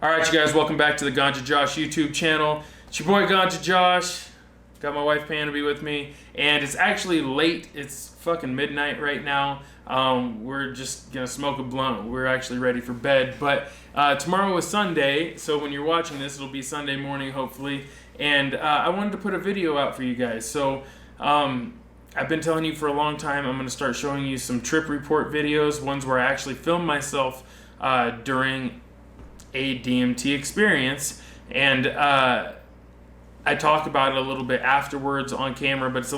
Alright, you guys, welcome back to the Ganja Josh YouTube channel. It's your boy Ganja Josh. Got my wife Pam to be with me. And it's actually late. It's fucking midnight right now. We're just gonna smoke a blunt. We're actually ready for bed. But tomorrow is Sunday, so when you're watching this, it'll be Sunday morning, hopefully. And I wanted to put a video out for you guys. So I've been telling you for a long time, I'm gonna start showing you some trip report videos, ones where I actually film myself during a DMT experience, and I talk about it a little bit afterwards on camera, but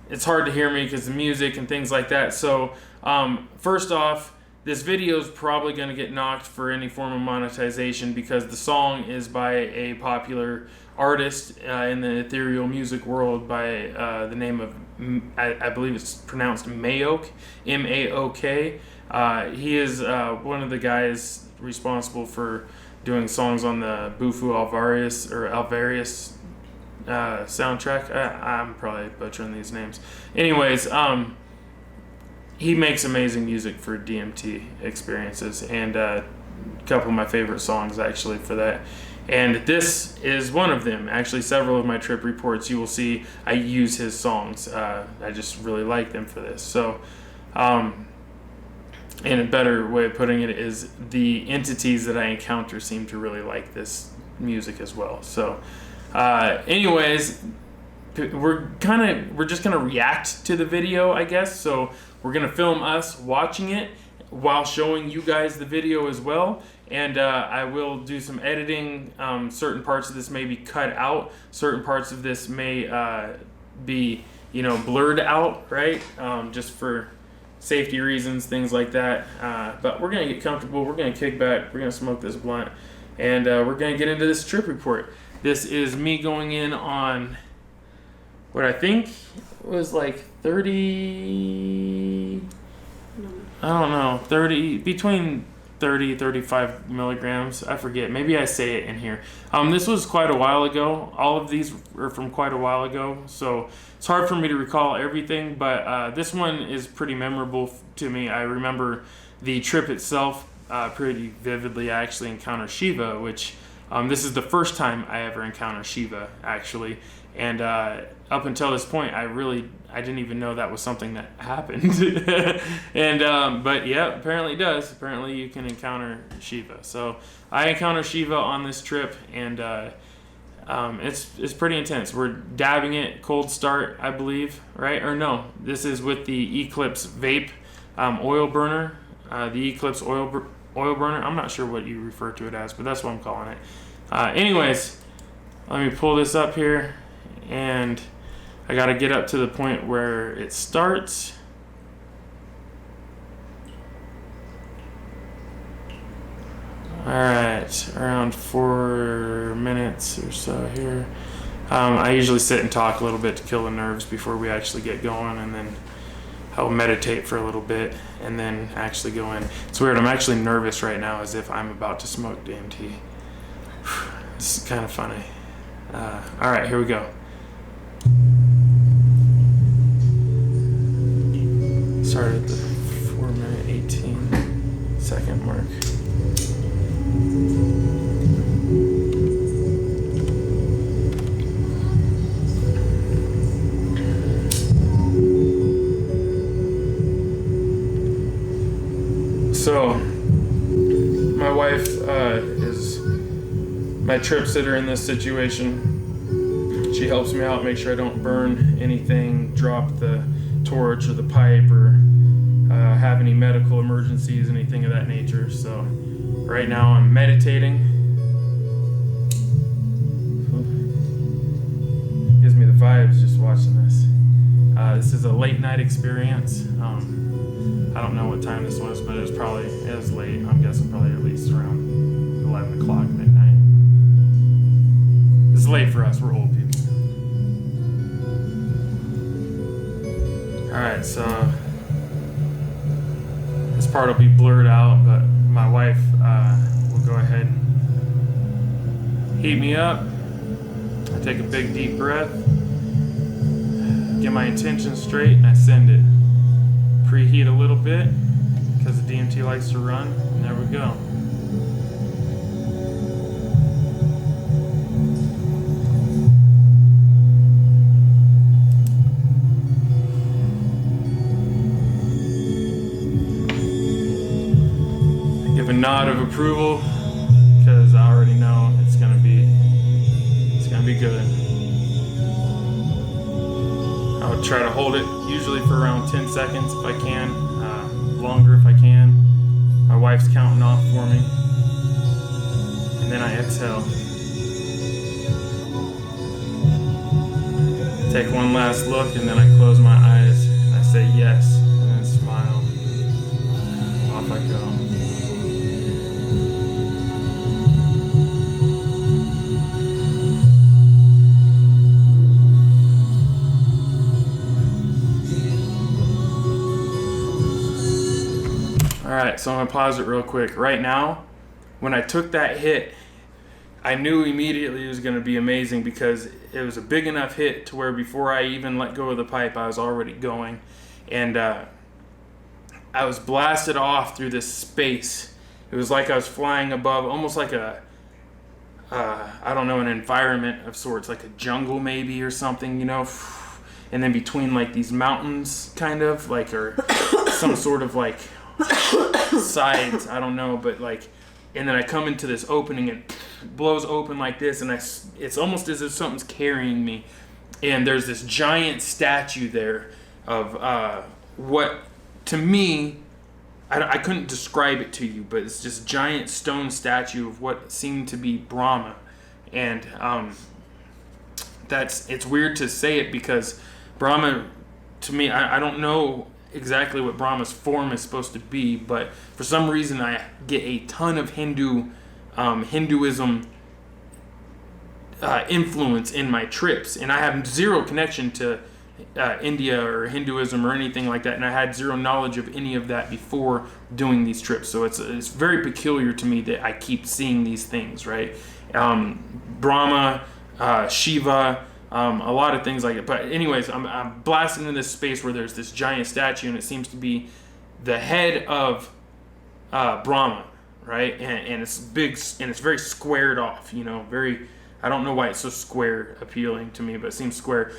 it's hard to hear me because of music and things like that. So first off, this video is probably going to get knocked for any form of monetization because the song is by a popular artist in the ethereal music world by the name of, I believe it's pronounced MAOK, M-A-O-K. He is one of the guys responsible for doing songs on the Bufu Alvarius soundtrack. I'm probably butchering these names. Anyways, he makes amazing music for DMT experiences, and a couple of my favorite songs actually for that. And this is one of them. Actually, several of my trip reports you will see I use his songs. I just really like them for this. So, and a better way of putting it is the entities that I encounter seem to really like this music as well. So, anyways, we're just gonna react to the video, I guess. So we're gonna film us watching it while showing you guys the video as well. And I will do some editing. Certain parts of this may be cut out. Certain parts of this may be, blurred out, right? Just for safety reasons, things like that. But we're gonna get comfortable. We're gonna kick back. We're gonna smoke this blunt, and we're gonna get into this trip report. This is me going in on what I think was like 30. I don't know, 35 milligrams. I forget. Maybe I say it in here. This was quite a while ago. All of these are from quite a while ago, so it's hard for me to recall everything, but this one is pretty memorable to me. I remember the trip itself pretty vividly. I actually encountered Shiva, which this is the first time I ever encountered Shiva, actually. And up until this point, I didn't even know that was something that happened. And but yeah, apparently it does. Apparently you can encounter Shiva. So I encountered Shiva on this trip, and it's pretty intense. We're dabbing it, cold start, I believe, right? Or no, this is with the Eclipse vape oil burner. The Eclipse oil burner. I'm not sure what you refer to it as, but that's what I'm calling it. Anyways, let me pull this up here, and I got to get up to the point where it starts. Alright, around 4 minutes or so here. I usually sit and talk a little bit to kill the nerves before we actually get going, and then I'll meditate for a little bit and then actually go in. It's weird, I'm actually nervous right now as if I'm about to smoke DMT. This is kind of funny. Alright, here we go. Started at the 4-minute 18-second mark. So, my wife is my trip sitter in this situation. She helps me out, make sure I don't burn anything, drop the torch or the pipe, or have any medical emergencies, anything of that nature. So right now I'm meditating. Gives me the vibes just watching this. This is a late night experience. I don't know what time this was, but it was late. I'm guessing probably at least around 11 o'clock midnight. It's late for us, we're old people. Alright, so this part will be blurred out, but my wife will go ahead and heat me up. I take a big deep breath, get my intention straight, and I send it. Preheat a little bit because the DMT likes to run, and there we go. be good. I would try to hold it usually for around 10 seconds if I can, longer if I can. My wife's counting off for me. And then I exhale. Take one last look, and then I close my eyes and I say yes, and then smile. Off I go. Alright, so I'm gonna pause it real quick. Right now, when I took that hit, I knew immediately it was going to be amazing because it was a big enough hit to where before I even let go of the pipe, I was already going. And I was blasted off through this space. It was like I was flying above, almost like a, I don't know, an environment of sorts, like a jungle maybe or something, you know. And then between like these mountains, kind of, like, or some sort of like sides, I don't know, but like, and then I come into this opening and blows open like this, and it's almost as if something's carrying me, and there's this giant statue there of what to me, I couldn't describe it to you, but it's just giant stone statue of what seemed to be Brahma. And it's weird to say it because Brahma, to me, I don't know exactly what Brahma's form is supposed to be, but for some reason I get a ton of Hinduism influence in my trips, and I have zero connection to India or Hinduism or anything like that, and I had zero knowledge of any of that before doing these trips. So it's very peculiar to me that I keep seeing these things, right? Brahma, Shiva, a lot of things like it. But anyways, I'm blasting in this space where there's this giant statue, and it seems to be the head of Brahma, right? And it's big, and it's very squared off, you know, very, I don't know why it's so square appealing to me, but it seems square.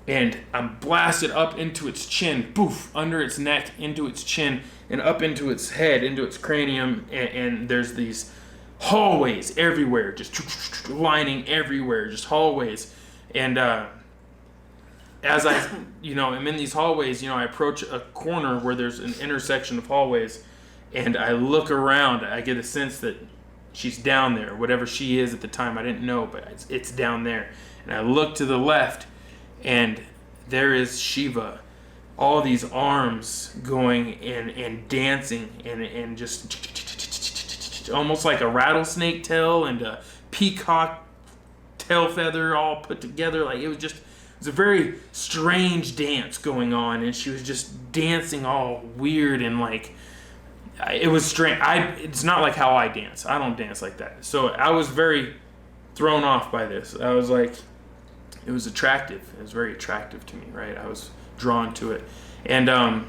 And I'm blasted up into its chin, poof, under its neck, into its chin, and up into its head, into its cranium, and there's these hallways everywhere, just lining everywhere, just hallways. And as I, am in these hallways, I approach a corner where there's an intersection of hallways, and I look around. I get a sense that she's down there, whatever she is at the time. I didn't know, but it's down there. And I look to the left, and there is Shiva. All these arms going and dancing and just almost like a rattlesnake tail and a peacock tail feather all put together. Like it was a very strange dance going on, and she was just dancing all weird and like it was strange. It's not like how I dance. I don't dance like that. So I was very thrown off by this. I was like, it was attractive. It was very attractive to me, right? I was drawn to it. And I'll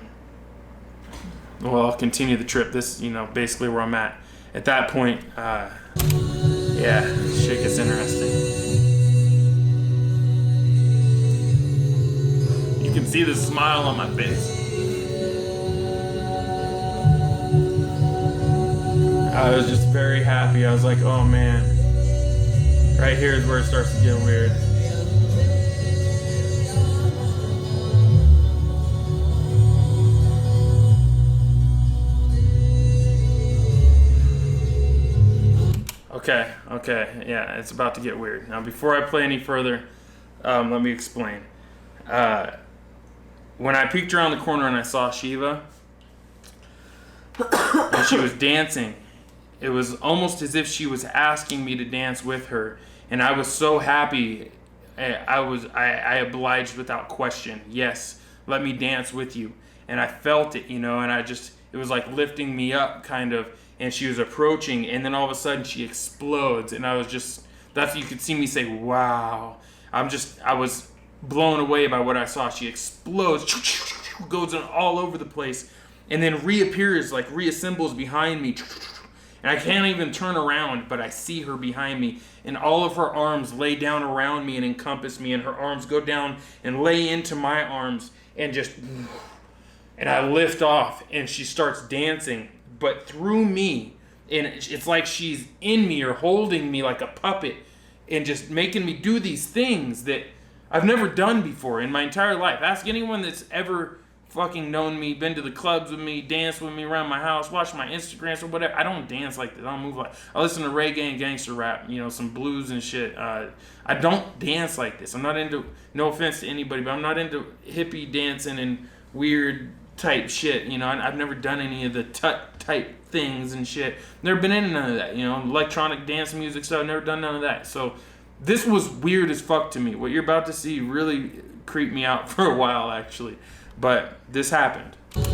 continue the trip. This, basically where I'm at that point. Shit gets interesting. You can see the smile on my face. I was just very happy. I was like, oh man. Right here is where it starts to get weird. Okay, yeah, it's about to get weird. Now, before I play any further, let me explain. When I peeked around the corner and I saw Shiva, and she was dancing, it was almost as if she was asking me to dance with her, and I was so happy. I obliged without question. Yes, let me dance with you. And I felt it, and it was like lifting me up, kind of. And she was approaching, and then all of a sudden she explodes, and I was just, you could see me say, wow. I was blown away by what I saw. She explodes, goes all over the place, and then reappears, like reassembles behind me. And I can't even turn around, but I see her behind me, and all of her arms lay down around me and encompass me, and her arms go down and lay into my arms, and I lift off, and she starts dancing. But through me, and it's like she's in me or holding me like a puppet, and just making me do these things that I've never done before in my entire life. Ask anyone that's ever fucking known me, been to the clubs with me, danced with me around my house, watched my Instagrams or whatever. I don't dance like this. I don't move like. I listen to reggae and gangster rap, some blues and shit. I don't dance like this. I'm not into. No offense to anybody, but I'm not into hippie dancing and weird type shit. I've never done any of the type things and shit. Never been into none of that. Electronic dance music stuff. Never done none of that. So this was weird as fuck to me. What you're about to see really creeped me out for a while, actually. But this happened. It's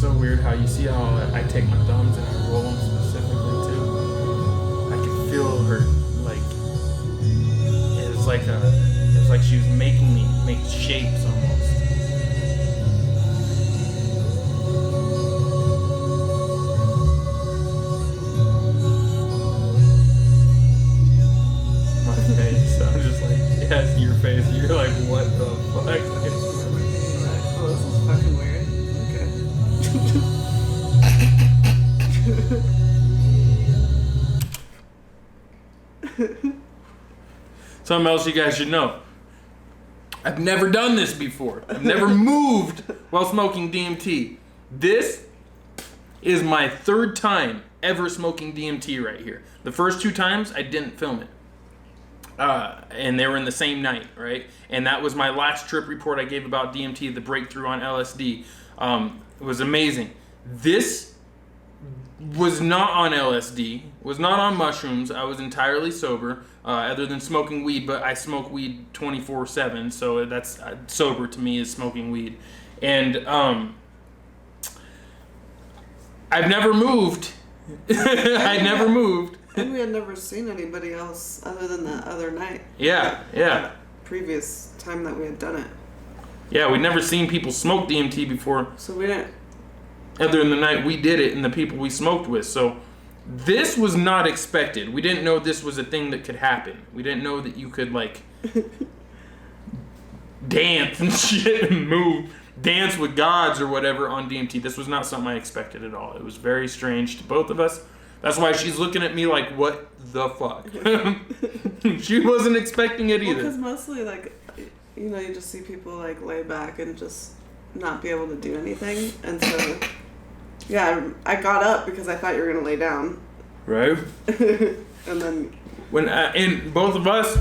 so weird how you see how I take my thumbs and I roll them specifically too. I can feel her it was like she was making me make shapes almost. My face, I'm just like, yes, your face. You're like, what the fuck? Oh, this is fucking weird. Okay. Something else you guys should know. I've never done this before. I've never moved while smoking DMT. This is my third time ever smoking DMT right here. The first 2 times, I didn't film it. And they were in the same night, right? And that was my last trip report I gave about DMT, the breakthrough on LSD. It was amazing. This was not on LSD, was not on mushrooms. I was entirely sober, other than smoking weed, but I smoke weed 24/7, so that's sober to me is smoking weed. And I've never moved. I'd never moved. And we had never seen anybody else other than that other night. Yeah. That previous time that we had done it. Yeah, we'd never seen people smoke DMT before. So we didn't. Other than the night we did it and the people we smoked with. So this was not expected. We didn't know this was a thing that could happen. We didn't know that you could dance and shit and move, dance with gods or whatever on DMT. This was not something I expected at all. It was very strange to both of us. That's why she's looking at me like, what the fuck? She wasn't expecting it either. Because mostly you just see people lay back and just not be able to do anything. And so, yeah, I got up because I thought you were going to lay down. Right. And then... And both of us,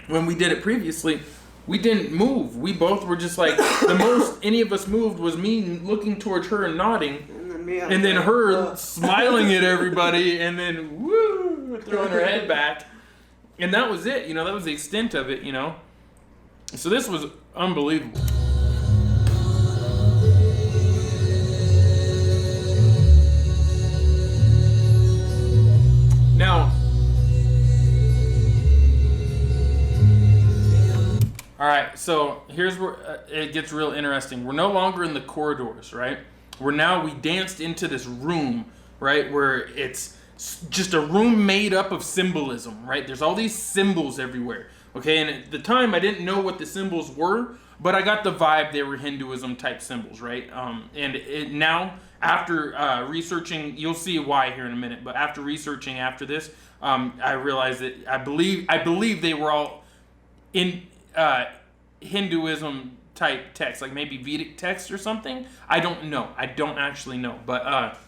when we did it previously, we didn't move. We both were just the most any of us moved was me looking towards her and nodding. And then her smiling at everybody and then, woo, throwing her head back. And that was it. That was the extent of it, So this was unbelievable. Now, all right, so here's where it gets real interesting. We're no longer in the corridors, right? We danced into this room, right, where it's just a room made up of symbolism, right? There's all these symbols everywhere, okay? And at the time, I didn't know what the symbols were, but I got the vibe they were Hinduism type symbols, right? Now, after researching, you'll see why here in a minute, but after researching after this, I realized that I believe they were all in Hinduism type text, like maybe Vedic text or something. I don't know. I don't actually know. But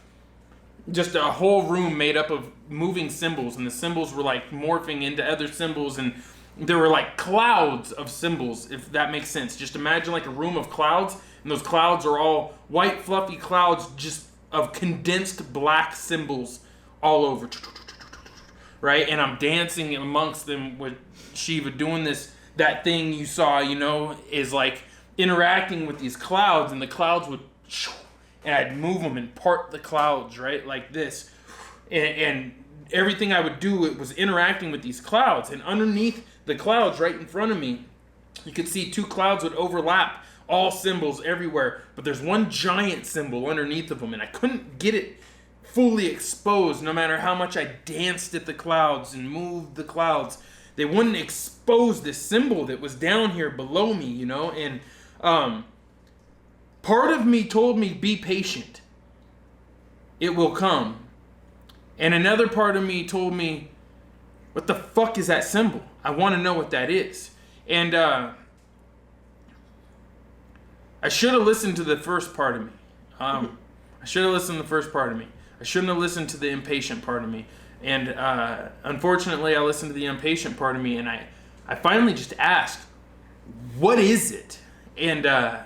just a whole room made up of moving symbols, and the symbols were morphing into other symbols, and there were clouds of symbols, if that makes sense. Just imagine a room of clouds, and those clouds are all white fluffy clouds just of condensed black symbols all over, right? And I'm dancing amongst them with Shiva, doing that thing you saw, is interacting with these clouds, and the clouds would, and I'd move them and part the clouds, right, like this, and everything I would do, it was interacting with these clouds, and underneath the clouds right in front of me, you could see 2 clouds would overlap, all symbols everywhere, but there's one giant symbol underneath of them, and I couldn't get it fully exposed. No matter how much I danced at the clouds and moved the clouds, they wouldn't expose this symbol that was down here below me, you know? And part of me told me, be patient. It will come. And another part of me told me, what the fuck is that symbol? I want to know what that is. And I should have listened to the first part of me. I shouldn't have listened to the impatient part of me. And unfortunately, I listened to the impatient part of me, and I finally just asked, what is it? And I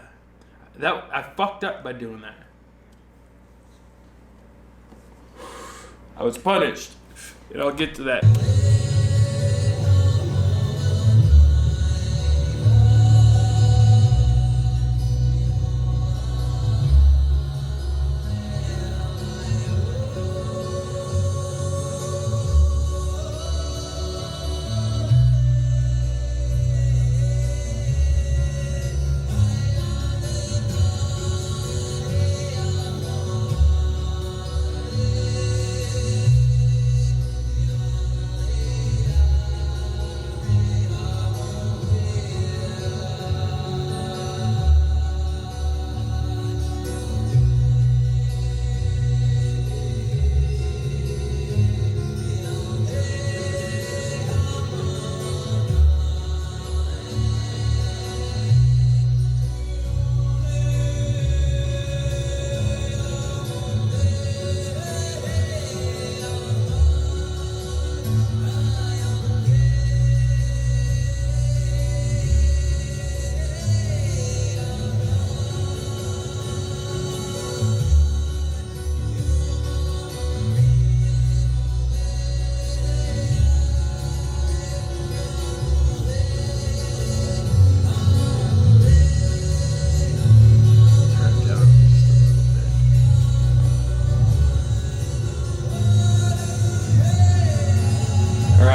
fucked up by doing that. I was punished. And I'll get to that.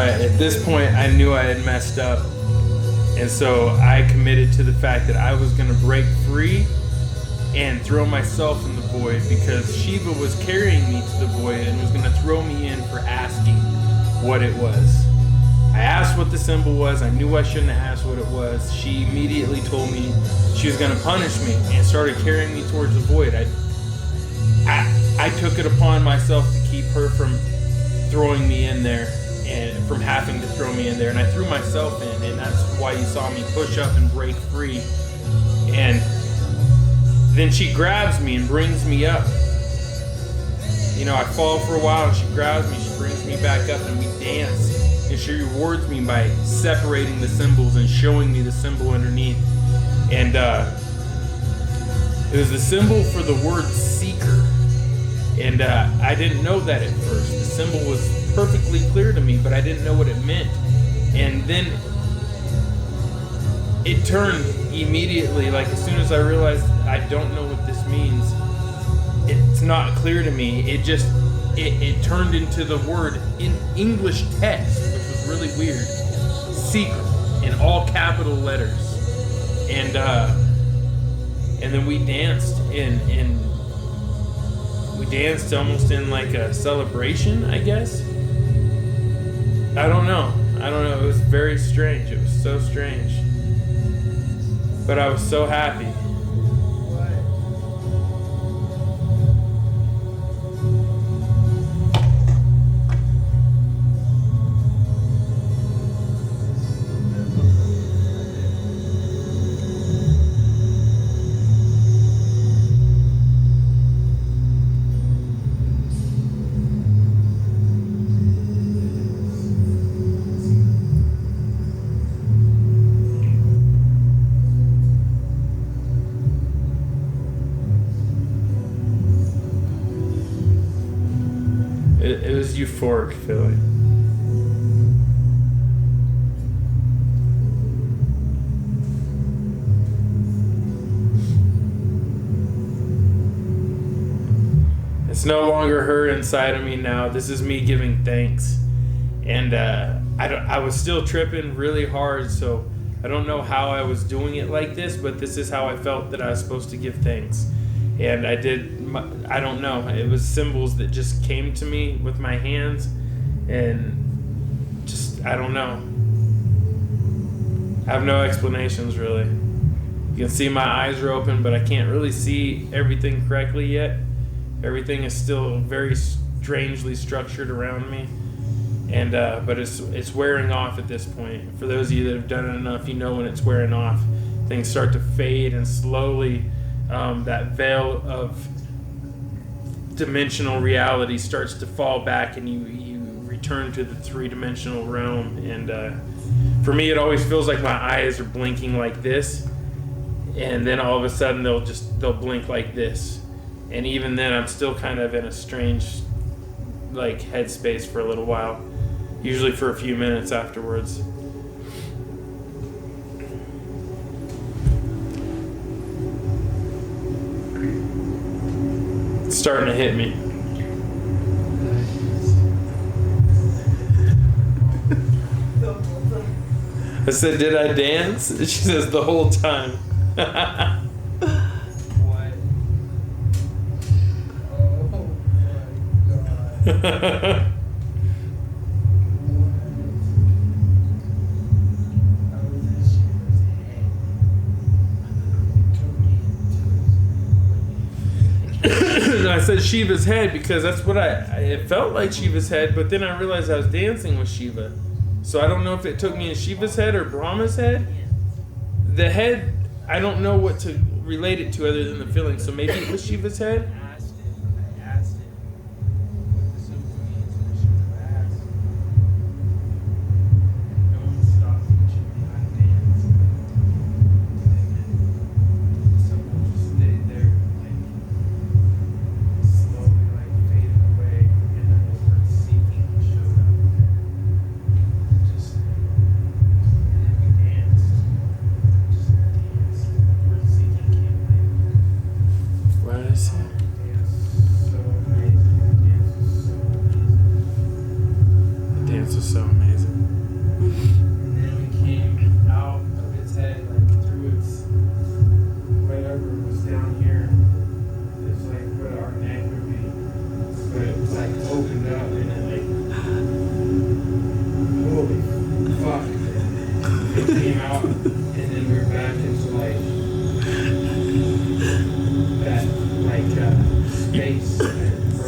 At this point, I knew I had messed up, and so I committed to the fact that I was going to break free and throw myself in the void, because Shiva was carrying me to the void and was going to throw me in for asking what it was. I asked what the symbol was. I knew I shouldn't have asked what it was. She immediately told me she was going to punish me and started carrying me towards the void. I took it upon myself to keep her from throwing me in there, and from having to throw me in there, and I threw myself in, and that's why you saw me push up and break free. And then she grabs me and brings me up. You know, I fall for a while, and she grabs me, she brings me back up, and we dance. And she rewards me by separating the symbols and showing me the symbol underneath. And it was the symbol for the word seeker. And I didn't know that at first. The symbol was perfectly clear to me, but I didn't know what it meant. And then it turned immediately, like as soon as I realized I don't know what this means, it's not clear to me. It turned into the word in English text, which was really weird. Secret, in all capital letters. And then we danced in we danced almost in like a celebration, I guess. I don't know. It was very strange. It was so strange. But I was so happy. It was euphoric feeling. It's no longer her inside of me now. This is me giving thanks. And I was still tripping really hard, so I don't know how I was doing it like this, but this is how I felt that I was supposed to give thanks. And I did I don't know. It was symbols that just came to me with my hands, and just, I don't know. I have no explanations, really. You can see my eyes are open, but I can't really see everything correctly yet. Everything is still very strangely structured around me, and but it's wearing off at this point. For those of you that have done it enough, you know when it's wearing off. Things start to fade, and slowly that veil of dimensional reality starts to fall back, and you return to the three-dimensional realm. And for me, it always feels like my eyes are blinking like this, and then all of a sudden they'll blink like this. And even then, I'm still kind of in a strange, like, headspace for a little while. Usually for a few minutes afterwards. It's starting to hit me. I said, did I dance? She says, the whole time. I said Shiva's head because that's what it felt like Shiva's head, but then I realized I was dancing with Shiva. So I don't know if it took me in Shiva's head or Brahma's head. The head, I don't know what to relate it to other than the feeling, so maybe it was Shiva's head.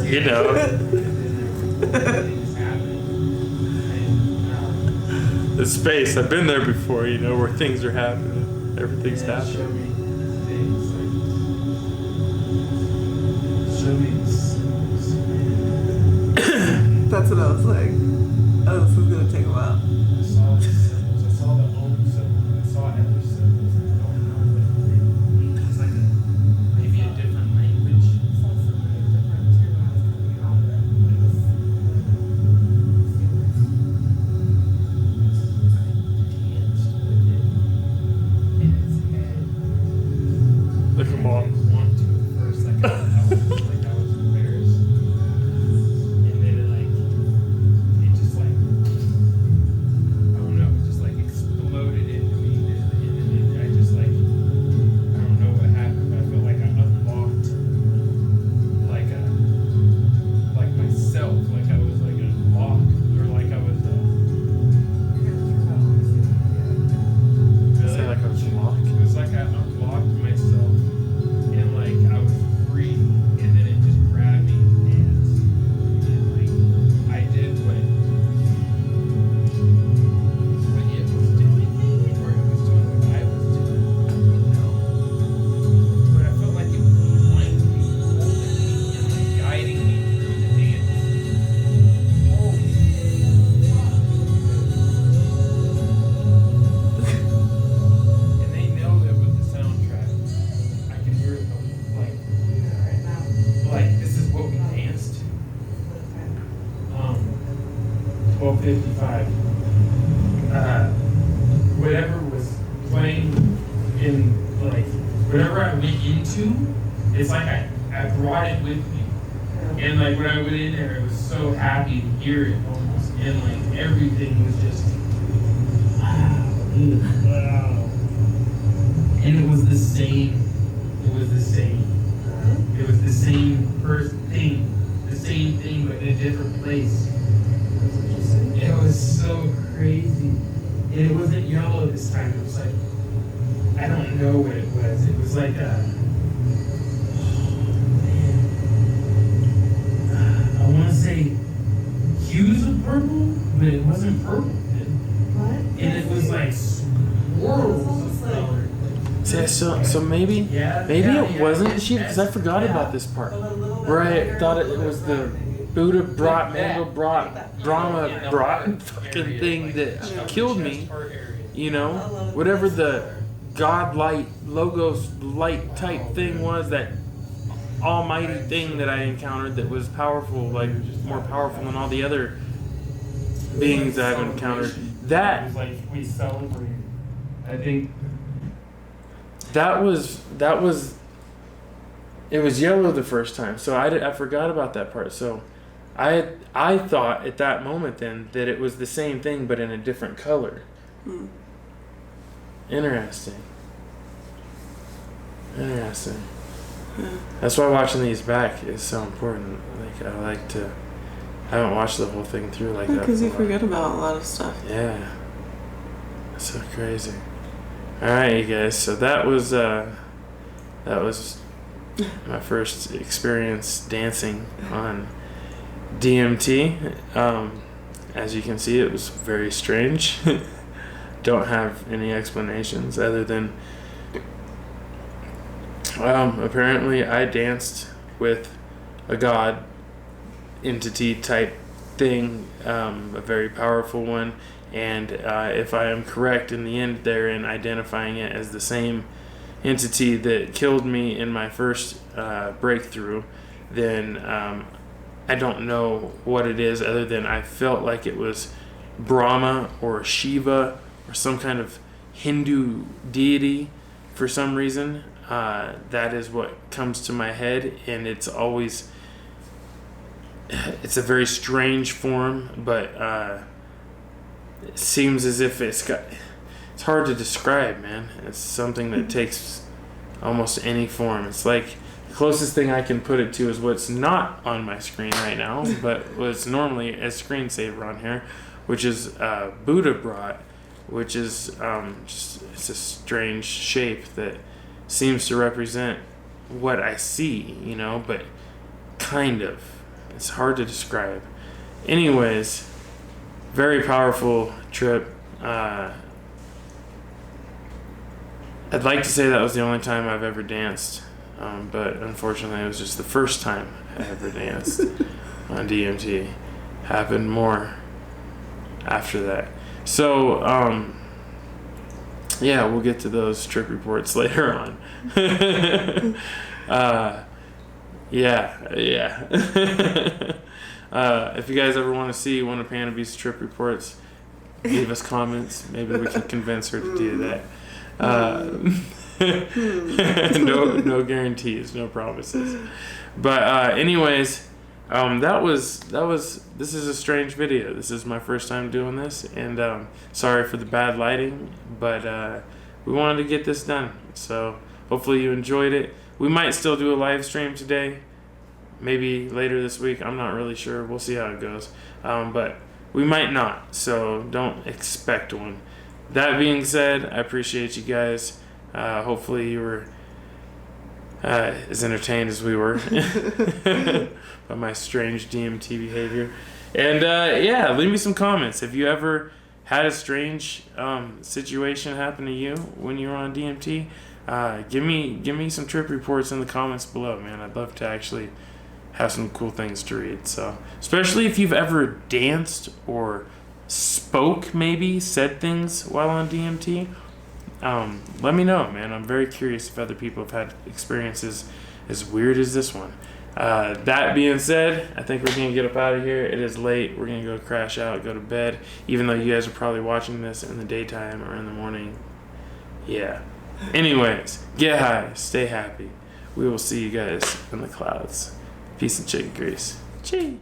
You know. The space, I've been there before, you know, where things are happening. Everything's happening. That's what I was like. Oh, this is gonna take a while. I saw the symbols. I saw the home symbol. I saw other symbols. I don't know what it's like. Maybe a different language. Look at them all. Want to at first, like I was embarrassed, and then it just like, I don't know, it just like exploded into me, and then I just like, I don't know what happened, but I felt like I unlocked like myself, like I was like unlocked, or like I was really like I was locked. It was like I unlocked myself. And like I was free, and then it just grabbed me and danced. And like I did what it was doing, maybe, or it was doing what I was doing. I don't know. But I felt like it was behind me, holding me, and like guiding me through the dance. Oh, and they nailed it with the soundtrack. I can hear it like this is what we danced to. 12:55. Whatever was playing in, like, whatever I went into, it's like I brought it with me. And like when I went in there, I was so happy to hear it almost. And like everything was just wow. And it was the same. It was the same thing, but in a different place. It was so crazy. And it wasn't yellow this time. It was like, I don't know what it was. It was like a, I want to say hues of purple, but it wasn't purple. What? And it was like swirls of color. So maybe it wasn't Shiva, because I forgot about this part. Where I thought it was the Buddha brought, Brahma brought fucking thing that killed me. You know, whatever the God light, logos light type thing was, that almighty thing that I encountered that was powerful, like more powerful than all the other beings I've encountered. That like we celebrated. I think that was it was yellow the first time, so I forgot about that part. So I thought at that moment then that it was the same thing but in a different color. Interesting. Yeah. That's why watching these back is so important. Like I haven't watched the whole thing through like that. Because you forget about a lot of stuff. Yeah. That's so crazy. Alright, you guys, so that was my first experience dancing on DMT. As you can see, it was very strange. Don't have any explanations other than apparently I danced with a god entity type thing, a very powerful one, and if I am correct in the end there in identifying it as the same entity that killed me in my first breakthrough, then I don't know what it is other than I felt like it was Brahma or Shiva or some kind of Hindu deity for some reason. That is what comes to my head, and it's a very strange form, but it seems as if it's hard to describe, man. It's something that takes almost any form. It's like the closest thing I can put it to is what's not on my screen right now, but what's normally a screensaver on here, which is Buddha brought, which is it's a strange shape that seems to represent what I see, you know, but kind of. It's hard to describe. Anyways, very powerful trip. I'd like to say that was the only time I've ever danced, but unfortunately it was just the first time I ever danced on DMT. Happened more after that. So, yeah, we'll get to those trip reports later on. If you guys ever want to see one of Panaby's trip reports, leave us comments. Maybe we can convince her to do that. No guarantees, no promises. But anyways, this is a strange video. This is my first time doing this, and sorry for the bad lighting, but we wanted to get this done. So hopefully you enjoyed it. We might still do a live stream today, maybe later this week. I'm not really sure. We'll see how it goes. But we might not, so don't expect one. That being said, I appreciate you guys. Hopefully you were as entertained as we were by my strange DMT behavior. And yeah, leave me some comments. Have you ever had a strange situation happen to you when you were on DMT? Give me some trip reports in the comments below, man. I'd love to actually have some cool things to read. So, especially if you've ever danced or spoke, maybe said things while on DMT, let me know, man. I'm very curious if other people have had experiences as weird as this one. That being said, I think we're gonna get up out of here. It is late. We're gonna go crash out, go to bed, even though you guys are probably watching this in the daytime or in the morning. Yeah. Anyways, get high, stay happy. We will see you guys in the clouds. Peace and chicken grease. Chee.